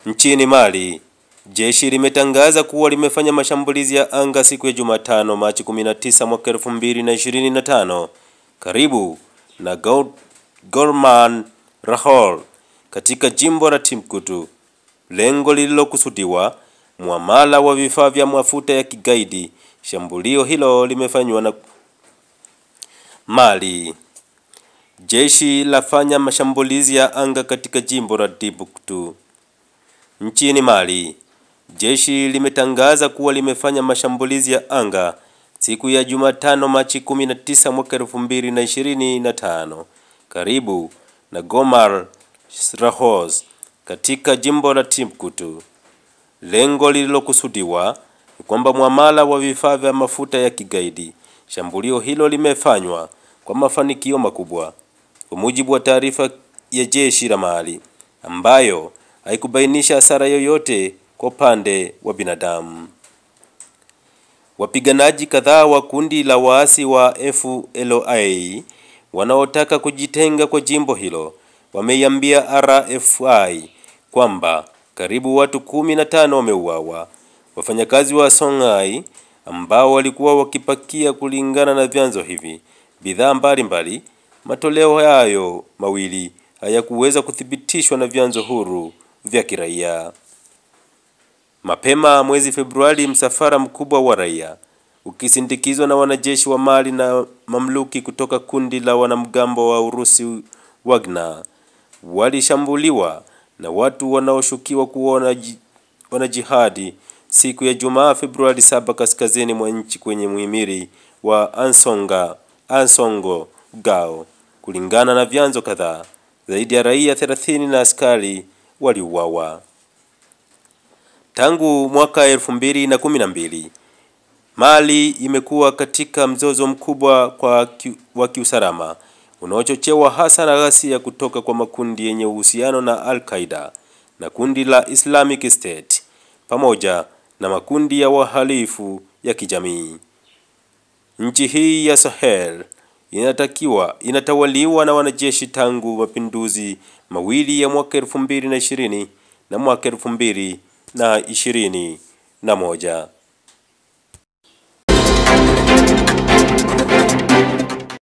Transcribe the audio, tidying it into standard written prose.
Nchini Mali, jeshi limetangaza kuwa limefanya mashambulizi ya anga siku ya Jumatano Machi 19 mwaka 2025 karibu na Gorman Rahol katika jimbo la Timbuktu. Lengo lililokusudiwa muamala wa vifaa vya mafuta ya kigaidi. Shambulio hilo limefanywa na Mali. Jeshi lafanya mashambulizi ya anga katika jimbo la Timbuktu. Nchini Mali, jeshi limetangaza kuwa limefanya mashambulizi ya anga siku ya Jumatano Machi 19 mwaka 2025 karibu na Gorman Rahol katika jimbo la Timbuktu. Lengo lililokusudiwa ni kwamba muamala wa vifaa vya mafuta ya kigaidi. Shambulio hilo limefanywa kwa mafanikio makubwa, kwa mujibu wa taarifa ya jeshi la Mali, ambayo haikubainisha hasara yoyote kwa upande wa binadamu. Wapiganaji kadhaa wa kundi la waasi wa FLA wanaotaka kujitenga kwa jimbo hilo wameiambia RFI kwamba karibu watu 15 wameuawa. Wafanyakazi wa Songhai ambao walikuwa wakipakia, kulingana na vyanzo hivi, bidhaa mbalimbali. Matoleo hayo mawili hayakuweza kuthibitishwa na vyanzo huru vya kiraia. Mapema mwezi Februari, msafara mkubwa wa raia ukisindikizwa na wanajeshi wa Mali na mamluki kutoka kundi la wanamgambo wa Urusi Wagner walishambuliwa na watu wanaoshukiwa kuwa wanajihadi siku ya Jumaa Februari 7 kaskazini mwa nchi kwenye muhimili wa Ansongo Gao. Kulingana na vyanzo kadhaa, zaidi ya raia 30 na askari waliuawa. Tangu mwaka 2012, Mali imekuwa katika mzozo mkubwa wa kiusalama unaochochewa hasa na ghasia kutoka kwa makundi yenye uhusiano na Al-Qaeda na kundi la Islamic State pamoja na makundi ya wahalifu ya kijamii. Nchi hii ya Sahel inatawaliwa na wanajeshi tangu mapinduzi mawili ya mwaka 2020 na mwaka 2021.